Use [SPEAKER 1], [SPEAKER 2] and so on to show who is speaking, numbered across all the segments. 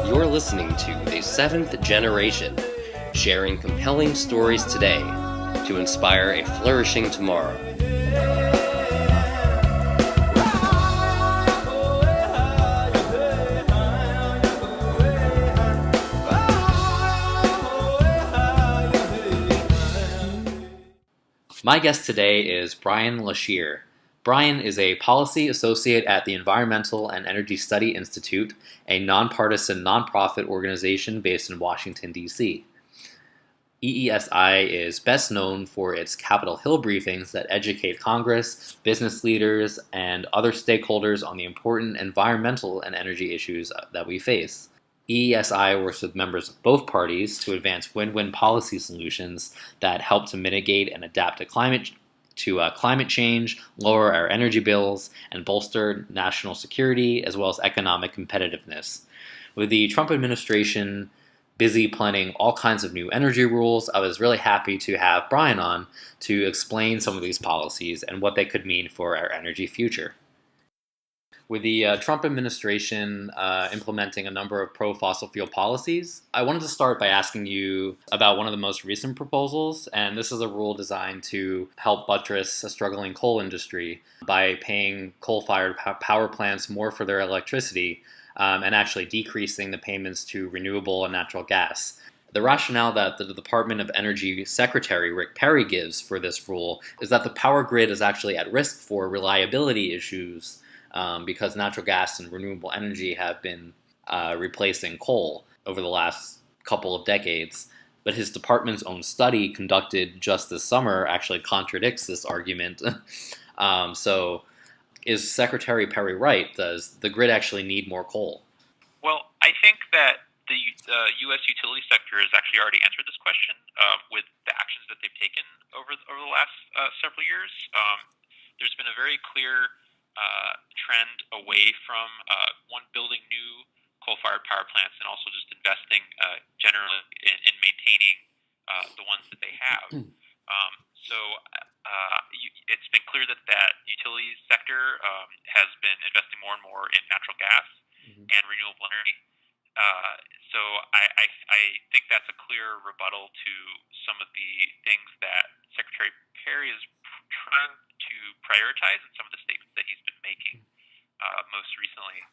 [SPEAKER 1] You're listening to The Seventh Generation, sharing compelling stories today to inspire a flourishing tomorrow. My guest today is Brian Shier. Brian is a policy associate at the Environmental and Energy Study Institute, a nonpartisan nonprofit organization based in Washington, D.C. EESI is best known for its Capitol Hill briefings that educate Congress, business leaders, and other stakeholders on the important environmental and energy issues that we face. EESI works with members of both parties to advance win-win policy solutions that help to mitigate and adapt to climate change, lower our energy bills, and bolster national security as well as economic competitiveness. With the Trump administration busy planning all kinds of new energy rules, I was really happy to have Brian on to explain some of these policies and what they could mean for our energy future. With the Trump administration implementing a number of pro-fossil fuel policies, I wanted to start by asking you about one of the most recent proposals, and this is a rule designed to help buttress a struggling coal industry by paying coal-fired power plants more for their electricity and actually decreasing the payments to renewable and natural gas. The rationale that the Department of Energy Secretary Rick Perry gives for this rule is that the power grid is actually at risk for reliability issues because natural gas and renewable energy have been replacing coal over the last couple of decades. But his department's own study conducted just this summer actually contradicts this argument. So is Secretary Perry right? Does the grid actually need more coal?
[SPEAKER 2] Well, I think that the U.S. utility sector has actually already answered this question with the actions that they've taken over the last several years. There's been a very clear trend away from building new coal-fired power plants and also just investing generally in maintaining the ones that they have. It's been clear that utility sector has been investing more and more in natural gas and renewable energy. So I think that's a clear rebuttal to some of the things that Secretary Perry is trying to prioritize in some of the statements that he's been making most recently.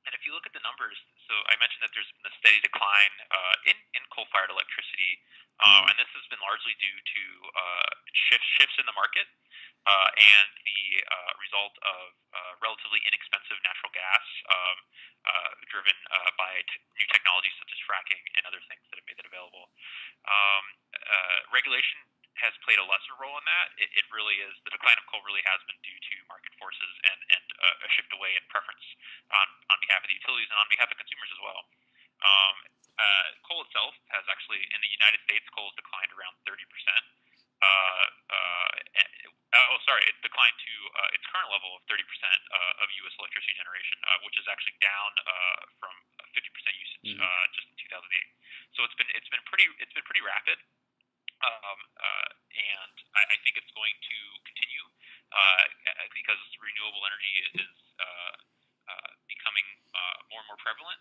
[SPEAKER 2] And if you look at the numbers, so I mentioned that there's been a steady decline in coal-fired electricity, and this has been largely due to shifts in the market and the result of relatively inexpensive natural gas driven by new technologies such as fracking and other things that have made that available. Regulation has played a lesser role in that. It really is, the decline of coal really has been due to market forces and a shift away in preference on behalf of the utilities and on behalf of consumers as well. Coal itself has actually, in the United States, coal has declined around 30%. It declined to its current level of 30% of U.S. electricity generation, which is actually down from 50% usage just in 2008. So it's been pretty rapid. And I think it's going to continue because renewable energy is becoming more and more prevalent.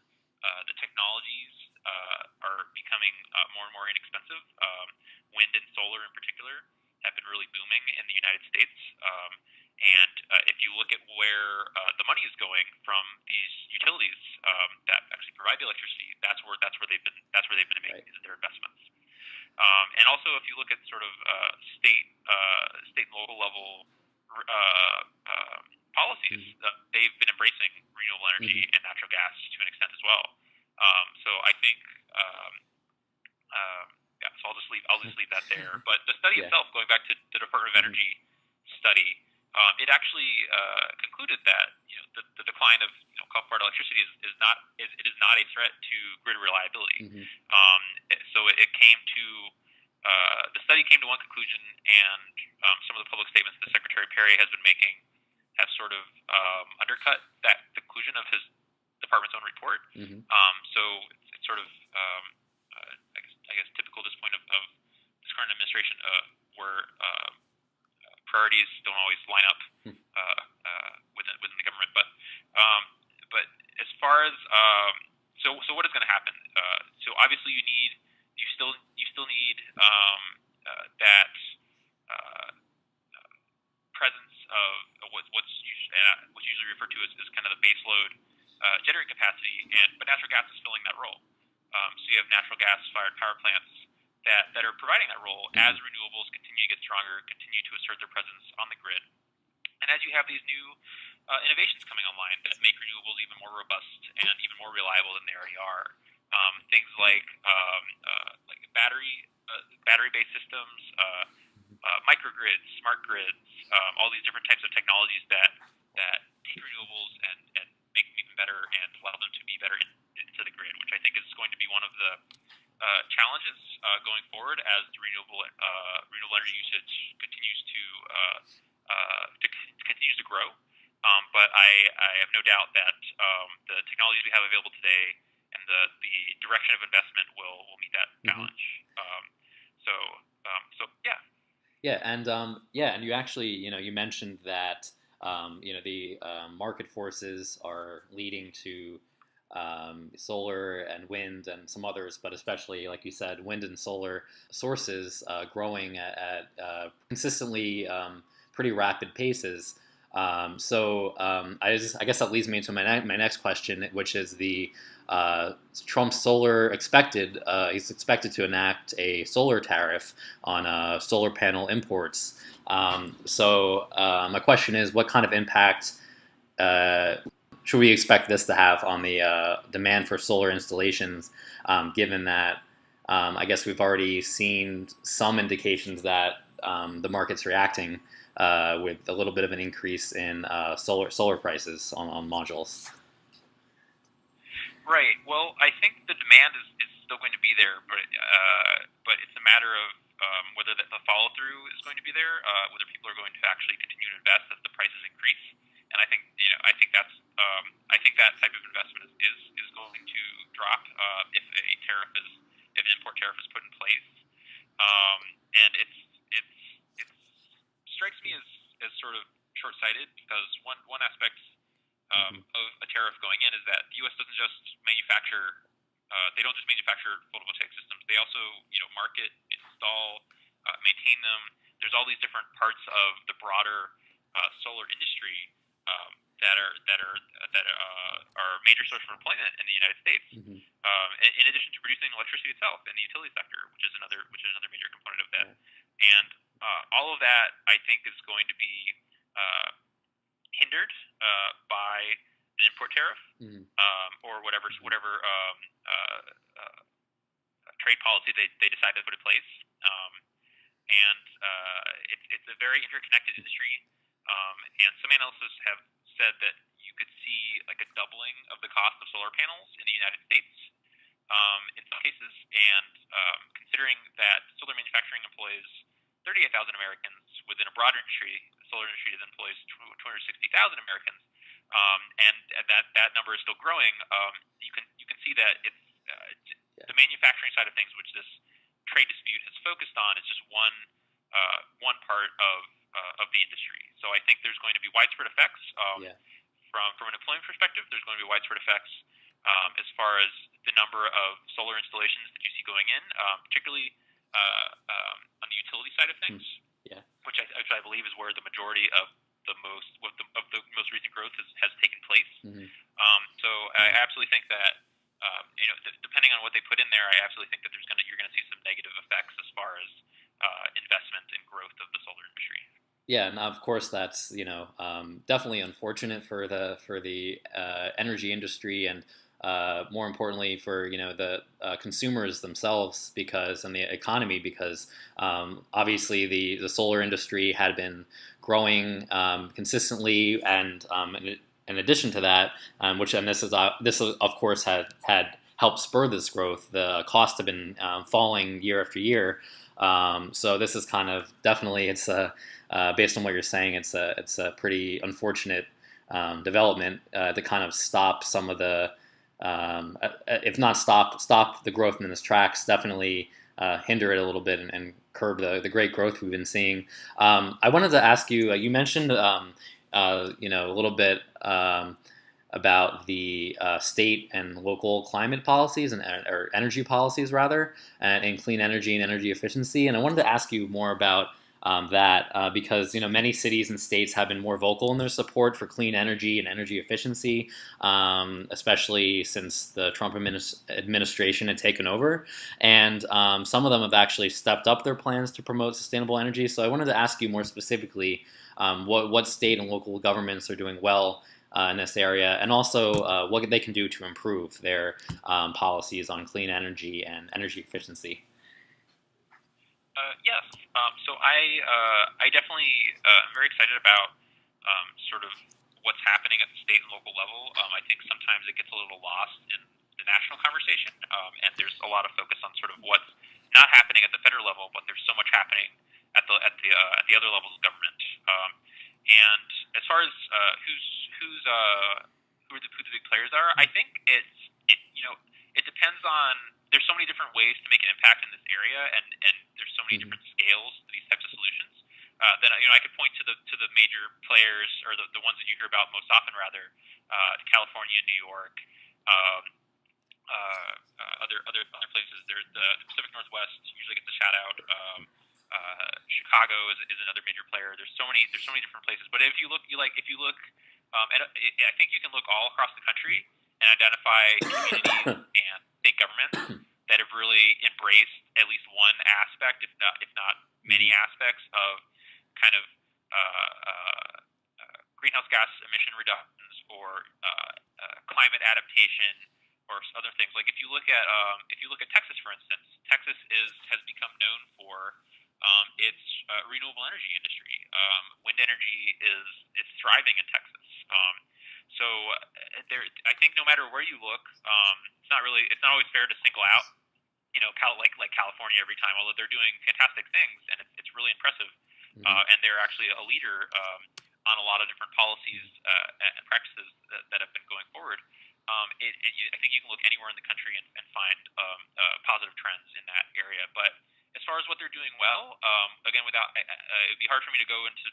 [SPEAKER 2] The technologies are becoming more and more inexpensive. Wind and solar in particular have been really booming in the United States. And if you look at where the money is going from these utilities that actually provide the electricity, that's where they've been making their investments. And also, if you look at sort of state and local level policies, they've been embracing renewable energy and natural gas to an extent as well. So I think, so I'll just leave that there. But the study itself, going back to the Department of Energy study, it actually concluded that the decline of coal-fired electricity is not a threat to grid reliability. So it came to the study came to one conclusion, and some of the public statements that Secretary Perry has been making have sort of undercut that conclusion of his department's own report. So it's sort of I guess typical at this point of this current administration, where priorities don't always line up within the government. But as far as So what is going to happen? So obviously you still need that uh, presence of what's usually referred to as kind of the base load generating capacity, but natural gas is filling that role. So you have natural gas fired power plants that are providing that role as renewables continue to get stronger, continue to assert their presence on the grid, and as you have these new innovations coming online that make renewables even more robust and even more reliable than they already are. Things like battery-based systems, microgrids, smart grids, all these different types of technologies that take renewables and make them even better and allow them to be better into the grid, which I think is going to be one of the challenges going forward as the renewable energy usage continues to grow. But I have no doubt that the technologies we have available today and the direction of investment will meet that challenge. So yeah.
[SPEAKER 1] Yeah, and you actually, you mentioned that the market forces are leading to solar and wind and some others, but especially, like you said, wind and solar sources growing at consistently pretty rapid paces. I guess that leads me to my next question, which is the Trump's he's expected to enact a solar tariff on solar panel imports. My question is, what kind of impact should we expect this to have on the demand for solar installations, given that I guess we've already seen some indications that the market's reacting with a little bit of an increase in solar prices on modules.
[SPEAKER 2] Right. Well, I think the demand is still going to be there, but it's a matter of whether the follow through is going to be there, whether people are going to actually continue to invest as the prices increase. And I think I think that type of investment is going to drop if if an import tariff is put in place. And it strikes me as sort of short sighted because one aspect of a tariff going in is that the U.S. doesn't just manufacture. They don't just manufacture photovoltaic systems. They also, market, install, maintain them. There's all these different parts of the broader solar industry that are major source of employment in the United States. In addition to producing electricity itself in the utility sector, which is another major component of that. And all of that, I think, is going to be hindered by an import tariff or whatever trade policy they decide to put in place. It's a very interconnected industry, and some analysts have said that you could see like a doubling of the cost of solar panels in the United States in some cases. And considering that solar manufacturing employs 38,000 Americans within a broader industry, the solar industry that employs 260,000 Americans, and that number is still growing. You can see that it's the manufacturing side of things, which this trade dispute has focused on, is just one part of the industry. So I think there's going to be widespread effects from an employment perspective. There's going to be widespread effects as far as the number of solar installations that you see going in, particularly on the utility side of things, which I believe is where the majority of the most recent growth has taken place. So I absolutely think that depending on what they put in there, I absolutely think that you're going to see some negative effects as far as investment and growth of the solar industry.
[SPEAKER 1] Yeah, and of course that's definitely unfortunate for the energy industry, and more importantly for the consumers themselves, and the economy, because obviously the solar industry had been growing consistently, and in addition to that, this of course had helped spur this growth. The costs have been falling year after year. So this is kind of definitely, it's based on what you're saying, it's a pretty unfortunate development to kind of stop some of the, if not stop the growth in its tracks, definitely hinder it a little bit and curb the great growth we've been seeing. I wanted to ask you, you mentioned a little bit about the state and local climate policies or energy policies rather, and clean energy and energy efficiency. And I wanted to ask you more about that because many cities and states have been more vocal in their support for clean energy and energy efficiency, especially since the Trump administration had taken over, and some of them have actually stepped up their plans to promote sustainable energy. So I wanted to ask you more specifically what state and local governments are doing well in this area, and also what they can do to improve their policies on clean energy and energy efficiency.
[SPEAKER 2] Yes. So I definitely am very excited about sort of what's happening at the state and local level. I think sometimes it gets a little lost in the national conversation, and there's a lot of focus on sort of what's not happening at the federal level, but there's so much happening at the other levels of government. And as far as who the big players are, I think it depends on. There's so many different ways to make an impact in this area, and there's so many different scales to these types of solutions. Then I could point to the major players, or the ones that you hear about most often, rather, California, New York, um, other places. There's the Pacific Northwest usually gets a shout out. Chicago is another major player. There's so many different places. But if you look, and I think you can look all across the country and identify communities and state governments that have really embraced at least one aspect, if not many aspects of kind of greenhouse gas emission reductions or climate adaptation or other things. Like if you look at Texas, for instance, Texas has become known for its renewable energy industry. Wind energy is thriving in Texas. So I think no matter where you look, it's not always fair to single out, like California every time. Although they're doing fantastic things and it's really impressive, and they're actually a leader on a lot of different policies and practices that have been going forward. I think you can look anywhere in the country and find positive trends in that area. But as far as what they're doing well, again, it'd be hard for me to go into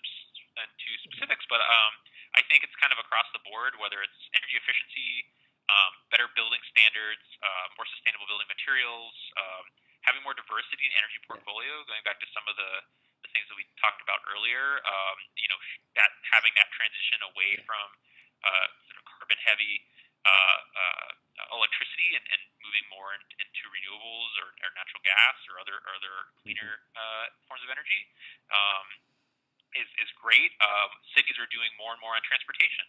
[SPEAKER 2] specifics, but I think it's kind of across the board, whether it's energy efficiency, better building standards, more sustainable building materials, having more diversity in energy portfolio, going back to some of the things that we talked about earlier, that having that transition away from sort of carbon heavy electricity and moving more into renewables or natural gas or other cleaner forms of energy is great. Cities are doing more and more on transportation.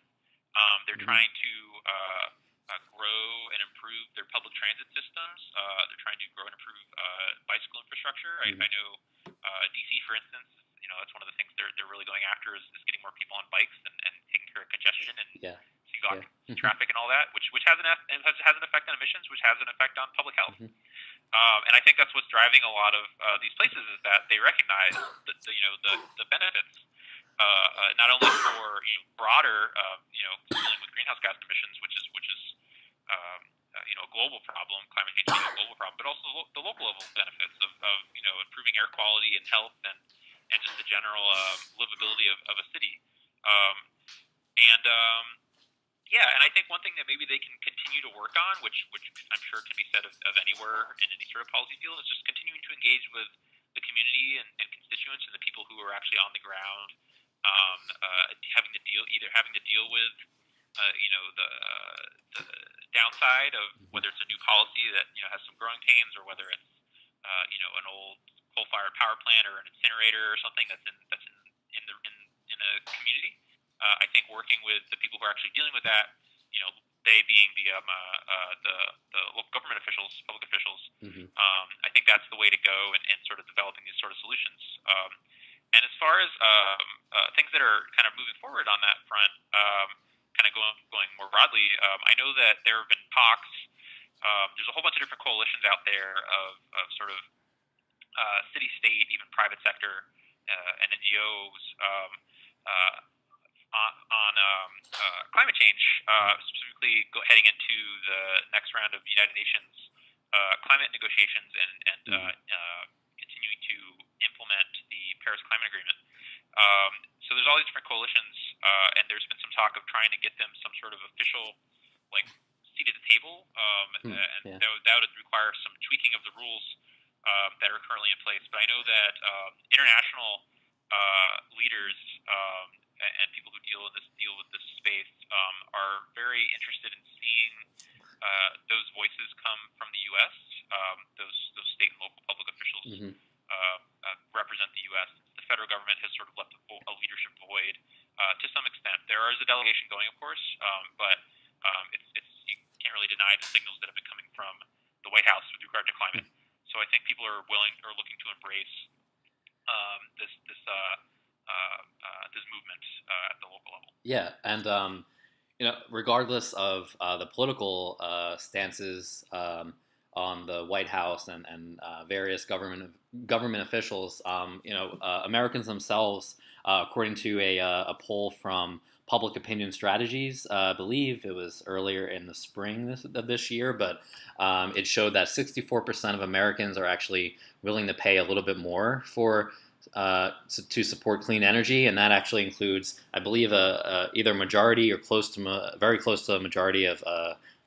[SPEAKER 2] They're trying to grow and improve their public transit systems. They're trying to grow and improve bicycle infrastructure. I know DC, for instance, that's one of the things they're really going after is getting more people on bikes and taking care of congestion and traffic and all that, which has an effect on emissions, which has an effect on public health. And I think that's what's driving a lot of these places is that they recognize the benefits, not only for broader dealing with greenhouse gas emissions, which is a global problem, climate change being a global problem, but also the local level benefits of improving air quality and health and just the general livability of a city. And I think one thing that maybe they can continue to work on, which I'm sure can be said of anywhere in any sort of policy field, is just continuing to engage with the community and constituents and the people who are actually on the ground, having to deal with the downside of whether it's a new policy that has some growing pains or whether it's an old coal-fired power plant or an incinerator or something that's in a community. I think working with the people who are actually dealing with that, they being the local government officials, public officials, I think that's the way to go in sort of developing these sort of solutions. And as far as things that are kind of moving forward on that front, kind of going more broadly, I know that there have been talks. There's a whole bunch of different coalitions out there of sort of city, state, even private sector and NGOs on climate change, specifically heading into the next round of United Nations climate negotiations and continuing to implement the Paris Climate Agreement. So there's all these different coalitions and there's been some talk of trying to get them some sort of official like seat at the table, and
[SPEAKER 1] Yeah.
[SPEAKER 2] that would require some tweaking of the rules that are currently in place. But I know that international leaders and people who deal with this space are very interested in seeing those voices come from the U.S. Those state and local public officials
[SPEAKER 1] Hmm.
[SPEAKER 2] represent the U.S. The federal government has sort of left a leadership void to some extent. There is a delegation going, of course, but it's you can't really deny the signals that have been coming from the White House with regard to climate. So I think people are looking to embrace this movement at the local level.
[SPEAKER 1] Yeah, and regardless of the political stances on the White House and various government officials, Americans themselves, according to a poll from Public Opinion Strategies, I believe it was earlier in the spring of this year, but it showed that 64% of Americans are actually willing to pay a little bit more for to support clean energy, and that actually includes, I believe, either majority or very close to a majority of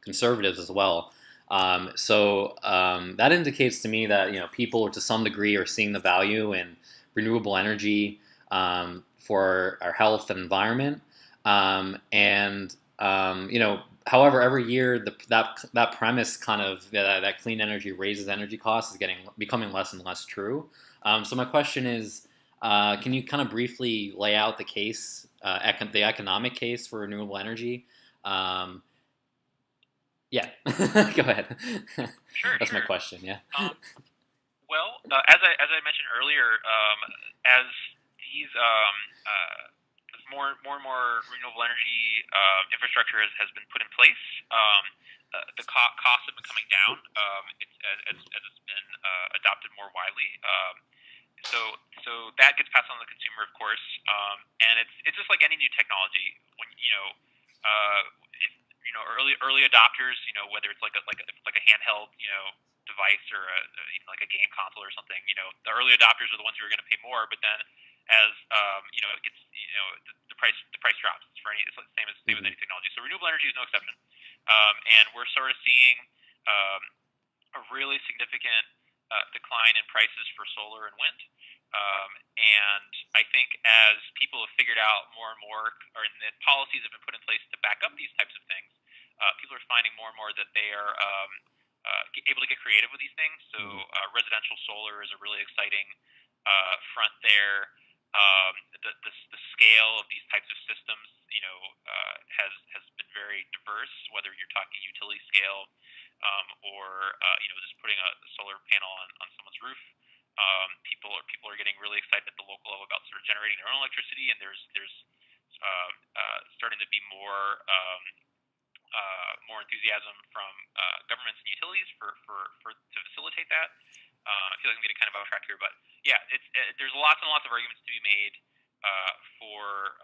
[SPEAKER 1] conservatives as well. That indicates to me that people to some degree are seeing the value in renewable energy for our health and environment, however, every year that premise kind of that clean energy raises energy costs is becoming less and less true. So my question is, can you kind of briefly lay out the case, the economic case for renewable energy? Yeah, go ahead.
[SPEAKER 2] Sure,
[SPEAKER 1] That's my
[SPEAKER 2] sure.
[SPEAKER 1] question. Yeah.
[SPEAKER 2] Well, as I mentioned earlier, as these as more and more renewable energy infrastructure has been put in place, the costs have been coming down. As it's been adopted more widely. So that gets passed on to the consumer, of course, and it's just like any new technology. When if, early adopters, whether it's like a handheld device or like a game console or something, the early adopters are the ones who are going to pay more. But then as it gets the price drops. It's the same with any technology. So renewable energy is no exception, and we're sort of seeing a really significant decline in prices for solar and wind. And I think as people have figured out more and more, and policies have been put in place to back up these types of things, people are finding more and more that they are able to get creative with these things. So residential solar is a really exciting front there. The scale of these types of systems, has been very diverse. Whether you're talking utility scale, or just putting a solar panel on someone's roof. People are getting really excited at the local level about sort of generating their own electricity, and there's starting to be more enthusiasm from governments and utilities to facilitate that. I feel like I'm getting kind of off track here, but yeah, there's lots and lots of arguments to be made for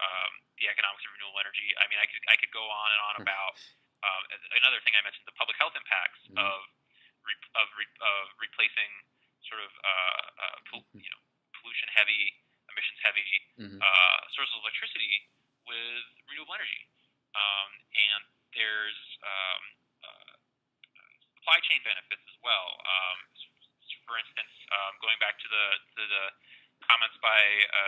[SPEAKER 2] the economics of renewable energy. I mean, I could go on and on about another thing I mentioned, the public health impacts of replacing sort of pollution heavy, emissions heavy sources of electricity with renewable energy, and there's supply chain benefits as well. For instance, going back to the comments by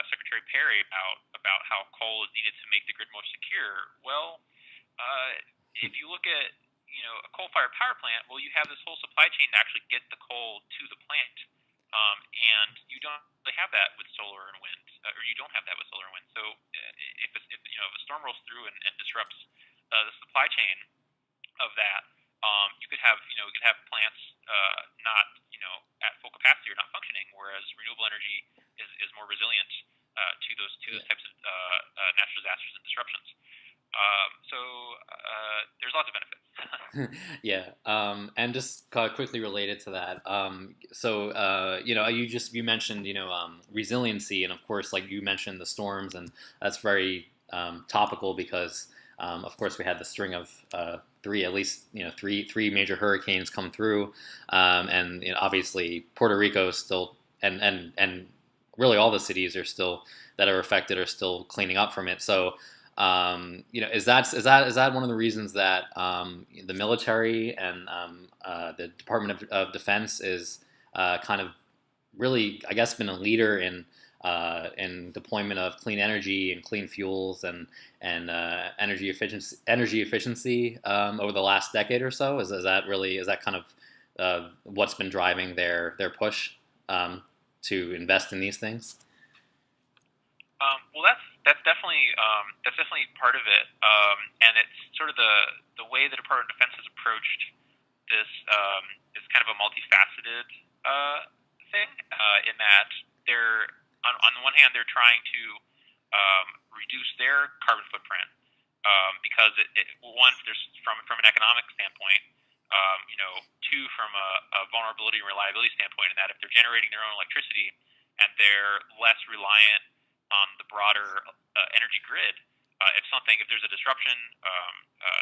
[SPEAKER 2] Secretary Perry about how coal is needed to make the grid more secure. Well, if you look at a coal-fired power plant, well, you have this whole supply chain to actually get the coal to the plant, and you don't really have that with solar and wind, or you don't have that with solar and wind. So if a storm rolls through and disrupts the supply chain of that, you could have plants not at full capacity or not functioning, whereas renewable energy is more resilient to those types of natural disasters and disruptions. So there's lots of benefits.
[SPEAKER 1] Yeah, and just quickly related to that, you mentioned resiliency, and of course, like you mentioned, the storms, and that's very topical because of course we had the string of three major hurricanes come through, and obviously Puerto Rico is still, and really all the cities that are affected are still cleaning up from it. So Is that one of the reasons that the military and the Department of Defense is kind of really, I guess, been a leader in deployment of clean energy and clean fuels and energy efficiency over the last decade or so? Is that kind of what's been driving their push to invest in these things?
[SPEAKER 2] Well, that's definitely part of it, and it's sort of the way the Department of Defense has approached this is kind of a multifaceted thing in that they're on the one hand they're trying to reduce their carbon footprint because one there's from an economic standpoint, two from a vulnerability and reliability standpoint in that if they're generating their own electricity and they're less reliant on the broader energy grid. If there's a disruption,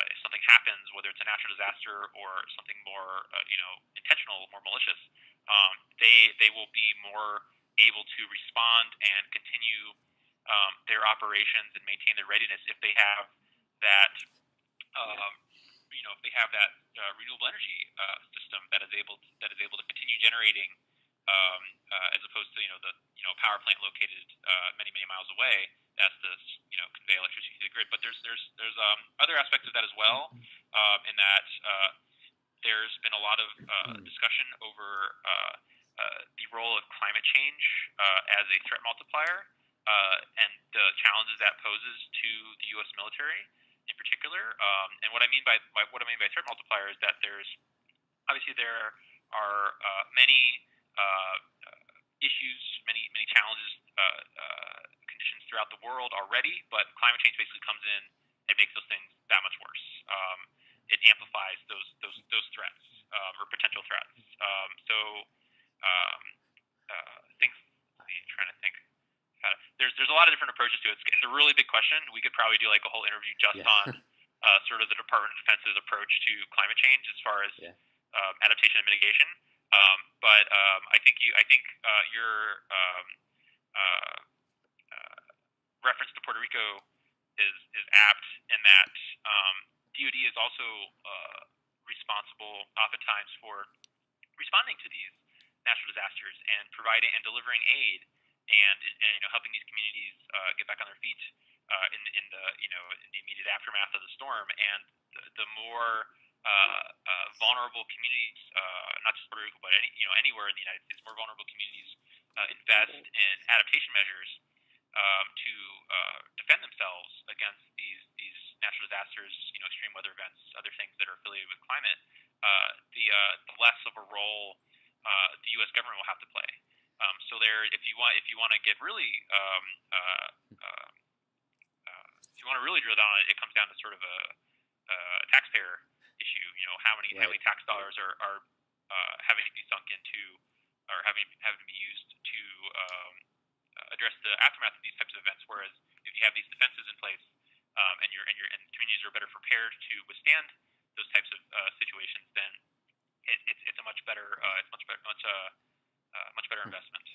[SPEAKER 2] if something happens, whether it's a natural disaster or something more, intentional, more malicious, they will be more able to respond and continue their operations and maintain their readiness if they have that, renewable energy system that is able to continue generating as opposed to the power plant located many miles away that has to convey electricity to the grid. But there's other aspects of that as well, in that there's been a lot of discussion over the role of climate change as a threat multiplier and the challenges that poses to the U.S. military in particular. And what I mean by threat multiplier is that there are many issues, many challenges, conditions throughout the world already, but climate change basically comes in and makes those things that much worse. It amplifies those threats or potential threats. Things. Trying to think. There's a lot of different approaches to it. It's a really big question. We could probably do like a whole interview just on sort of the Department of Defense's approach to climate change as far as adaptation and mitigation. But I think your reference to Puerto Rico is apt in that DoD is also responsible oftentimes for responding to these natural disasters and providing and delivering aid and helping these communities get back on their feet in the immediate aftermath of the storm. And the more vulnerable communities, not just Puerto Rico, but anywhere in the United States, more vulnerable communities invest in adaptation measures to defend themselves against these natural disasters, extreme weather events, other things that are affiliated with climate. The less of a role the U.S. government will have to play. So if you want to get really if you want to really drill down on it, it comes down to sort of a taxpayer issue. How many tax dollars are having to be sunk into or having to be used to address the aftermath of these types of events. Whereas if you have these defenses in place and communities are better prepared to withstand those types of situations, then it's a much better investment.